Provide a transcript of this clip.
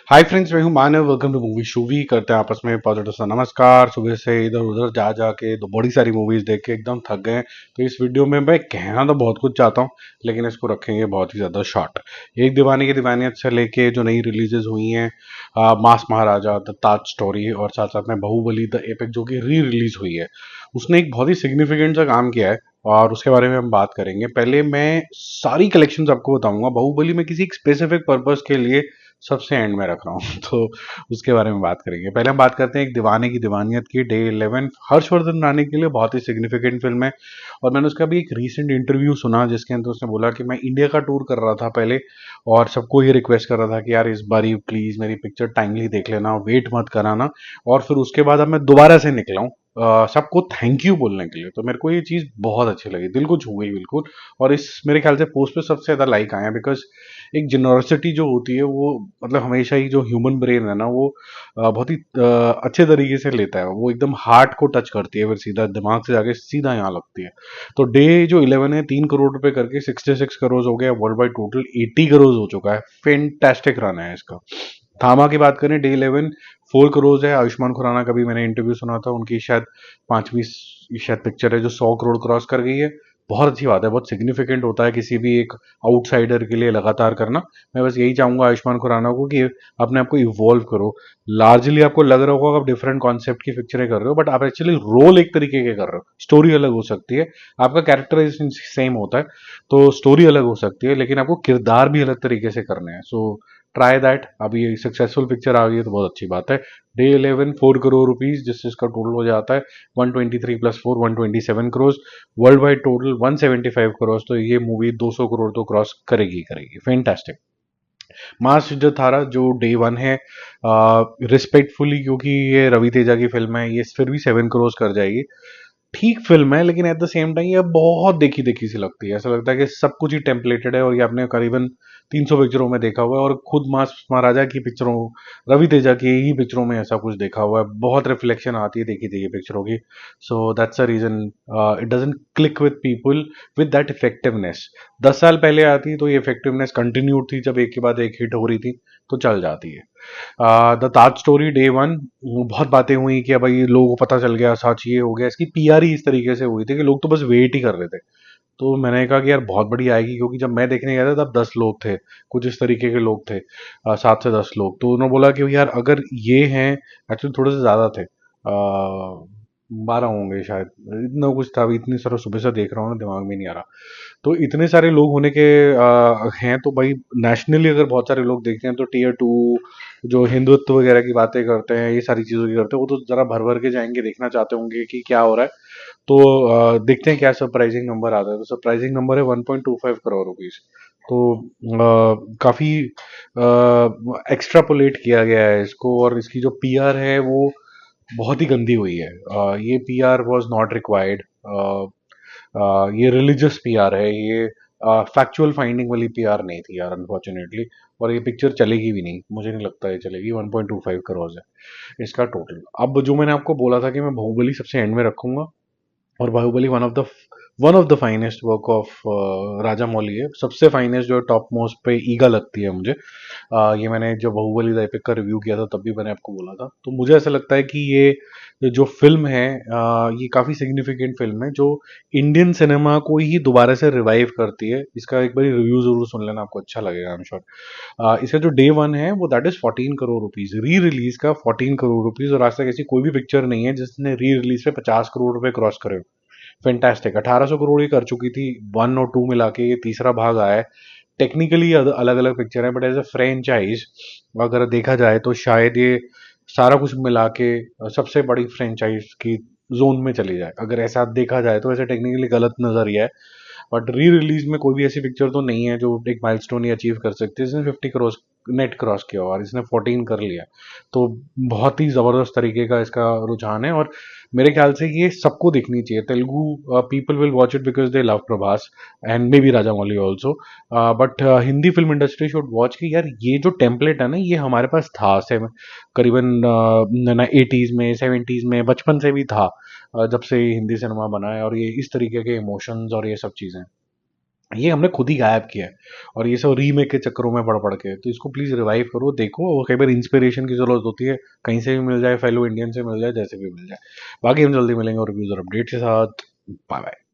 हाय friends, मैं हूं Manav. Welcome to movie Shuvi. करते हैं आपस में पॉजिटिव सा नमस्कार। सुबह से इधर उधर जा जाके तो बड़ी सारी मूवीज देख के एकदम थक गए हैं। तो इस वीडियो में मैं कहना तो बहुत कुछ चाहता हूं, लेकिन इसको रखेंगे बहुत ही ज्यादा शॉर्ट। एक दीवाने की दीवानियत से लेके जो नई रिलीजेस हुई हैं, मास महाराजा, द ताज स्टोरी, और साथ साथ में बाहुबली द एपिक जो कि री रिलीज हुई है, उसने एक बहुत ही सिग्निफिकेंट सा काम किया है और उसके बारे में हम बात करेंगे। पहले मैं सारी कलेक्शंस आपको बताऊंगा। बाहुबली में किसी एक स्पेसिफिक पर्पस के लिए सबसे एंड में रख रहा हूँ तो उसके बारे में बात करेंगे। पहले हम बात करते हैं एक दीवाने की दीवानियत की। डे 11 हर्षवर्धन राणे के लिए बहुत ही सिग्निफिकेंट फिल्म है। और मैंने उसका भी एक रीसेंट इंटरव्यू सुना जिसके अंदर उसने बोला कि मैं इंडिया का टूर कर रहा था पहले, और सबको ये रिक्वेस्ट कर रहा था कि यार इस बारी प्लीज मेरी पिक्चर टाइमली देख लेना, वेट मत कराना। और फिर उसके बाद अब मैं दोबारा से निकला हूँ सबको थैंक यू बोलने के लिए। तो मेरे को ये चीज बहुत अच्छी लगी, दिल को छू गई बिल्कुल। और इस मेरे ख्याल से पोस्ट पे सबसे ज्यादा लाइक आए हैं, बिकॉज एक जेनरसिटी जो होती है वो, मतलब हमेशा ही जो ह्यूमन ब्रेन है ना वो बहुत ही अच्छे तरीके से लेता है। वो एकदम हार्ट को टच करती है, फिर सीधा दिमाग से जाके सीधा यहाँ लगती है। तो डे जो 11 है, 3 करोड़ रुपए करके 66 करोड़ हो गया। वर्ल्ड वाइड टोटल 80 करोड़ हो चुका है। फेंटेस्टिक रन है इसका। थामा की बात करें, डे 11 4 करोड़ है। आयुष्मान खुराना का भी मैंने इंटरव्यू सुना था, उनकी शायद पांचवी शायद पिक्चर है जो 100 करोड़ क्रॉस कर गई है। बहुत अच्छी बात है, बहुत सिग्निफिकेंट होता है किसी भी एक आउटसाइडर के लिए लगातार करना। मैं बस यही चाहूंगा आयुष्मान खुराना को कि अपने आप को इवॉल्व करो। लार्जली आपको लग रहा होगा आप डिफरेंट कॉन्सेप्ट की पिक्चरें कर रहे हो, बट आप एक्चुअली रोल एक तरीके के कर रहे हो। स्टोरी अलग हो सकती है, आपका कैरेक्टराइजेशन सेम होता है, तो स्टोरी अलग हो सकती है, लेकिन आपको किरदार भी अलग तरीके से करने हैं। So try that. अभी ये सक्सेसफुल पिक्चर आ गई है तो बहुत अच्छी बात है। डे 11 4 करोड़ रुपीज, जिससे इसका टोटल हो जाता है 123 plus 4 127 crore. World wide total 175 crore. तो ये मूवी 200 करोड़ तो क्रॉस करेगी करेगी। फैंटास्टिक। मास जो थारा जो डे 1 है, रिस्पेक्टफुली, क्योंकि ये रवि तेजा की फिल्म है, ये फिर भी 7 करोड़ कर जाएगी। ठीक फिल्म है, लेकिन एट द सेम टाइम ये बहुत देखी देखी सी लगती है। ऐसा लगता है कि सब कुछ ही टेम्पलेटेड है, और ये आपने करीबन 300 पिक्चरों में देखा हुआ है, और खुद मास महाराजा की पिक्चरों, रवि तेजा की ही पिक्चरों में ऐसा कुछ देखा हुआ है। बहुत रिफ्लेक्शन आती है देखी देखी पिक्चरों की। So that's a reason it doesn't click with people with that effectiveness. 10 साल पहले आती तो ये इफेक्टिवनेस कंटिन्यूड थी, जब एक के बाद एक हिट हो रही थी तो चल जाती है। द ताज स्टोरी डे 1, बहुत बातें हुई कि भाई लोगों को पता चल गया, सच ये हो गया। इसकी पीआर ही इस तरीके से हुई थी कि लोग तो बस वेट ही कर रहे थे। तो मैंने कहा कि यार बहुत बड़ी आएगी, क्योंकि जब मैं देखने गया था तब 10 लोग थे, कुछ इस तरीके के लोग थे, 7 से 10 लोग। तो उन्होंने बोला कि यार अगर ये हैं, एक्चुअली थोड़े से ज्यादा थे, 12 होंगे शायद, इतना कुछ था। अभी इतनी सारा सुबह से देख रहा हूँ ना, दिमाग में नहीं आ रहा। तो इतने सारे लोग होने के हैं तो भाई, नेशनली अगर बहुत सारे लोग देखते हैं तो टीयर 2 जो हिंदुत्व वगैरह की बातें करते हैं, ये सारी चीज़ों की करते हैं, वो तो ज़रा भर भर के जाएंगे, देखना चाहते होंगे कि क्या हो रहा है। तो देखते हैं क्या सरप्राइजिंग नंबर आता है। तो सरप्राइजिंग नंबर है 1.25 करोड़ रुपीस। तो काफ़ी एक्स्ट्रापोलेट किया गया है इसको, और इसकी जो पीआर है वो बहुत ही गंदी हुई है। ये पीआर वाज नॉट रिक्वायर्ड। ये रिलीजियस पीआर है, ये फैक्चुअल फाइंडिंग वाली पीआर नहीं थी यार, अनफॉर्चुनेटली। और ये पिक्चर चलेगी भी नहीं, मुझे नहीं लगता ये चलेगी। 1.25 करोड़ है इसका टोटल। अब जो मैंने आपको बोला था कि मैं बाहुबली सबसे एंड में रखूंगा, और Baahubali one of the finest work of Rajamouli है। सबसे फाइनेस्ट जो टॉप मोस्ट पे ईगा लगती है मुझे। ये मैंने जब बाहुबली द एपिक का रिव्यू किया था तब भी मैंने आपको बोला था। तो मुझे ऐसा लगता है कि ये जो फिल्म है, ये काफ़ी सिग्निफिकेंट फिल्म है जो इंडियन सिनेमा को ही दोबारा से रिवाइव करती है। इसका एक बार रिव्यू जरूर सुन लेना, आपको अच्छा लगेगा, आई एम श्योर। इसका जो डे 1 है वो that is 14 crore rupees, re release का 14 करोड़ रुपीज। और आज तक ऐसी कोई भी पिक्चर नहीं है जिसने री रिलीज पे 50 करोड़ रुपए क्रॉस करे। फैंटास्टिक। 1800 करोड़ ही कर चुकी थी, 1 और 2 मिला के ये तीसरा भाग आया है। टेक्निकली अलग अलग पिक्चर है, बट एज अ फ्रेंचाइज अगर देखा जाए तो शायद ये सारा कुछ मिला के सबसे बड़ी फ्रेंचाइज की जोन में चली जाए। अगर ऐसा देखा जाए तो वैसे टेक्निकली गलत नजरिया है, बट री रिलीज में कोई भी ऐसी पिक्चर तो नहीं है जो एक माइलस्टोन ही अचीव कर सकती है। इसने 50 करोड़ नेट क्रॉस किया और इसने 14 कर लिया। तो बहुत ही जबरदस्त तरीके का इसका रुझान है, और मेरे ख्याल से ये सबको देखनी चाहिए। Telugu people will watch it because they love Prabhas and may be Rajamouli also, but Hindi film industry should watch कि यार ये जो टेम्पलेट है ना, ये हमारे पास था से करीबन 80s में 70s में बचपन से भी था, जब से हिंदी सिनेमा बना है। और ये इस तरीके के इमोशंस और ये सब चीज़ें, ये हमने खुद ही गायब किया है और ये सब रीमेक के चक्करों में पड़ पड़ के। तो इसको प्लीज़ रिवाइव करो, देखो। वो कई बार इंस्पिरेशन की ज़रूरत होती है, कहीं से भी मिल जाए, फेलो इंडियन से मिल जाए, जैसे भी मिल जाए। बाकी हम जल्दी मिलेंगे और रिव्यूज़ और अपडेट के साथ। Bye bye.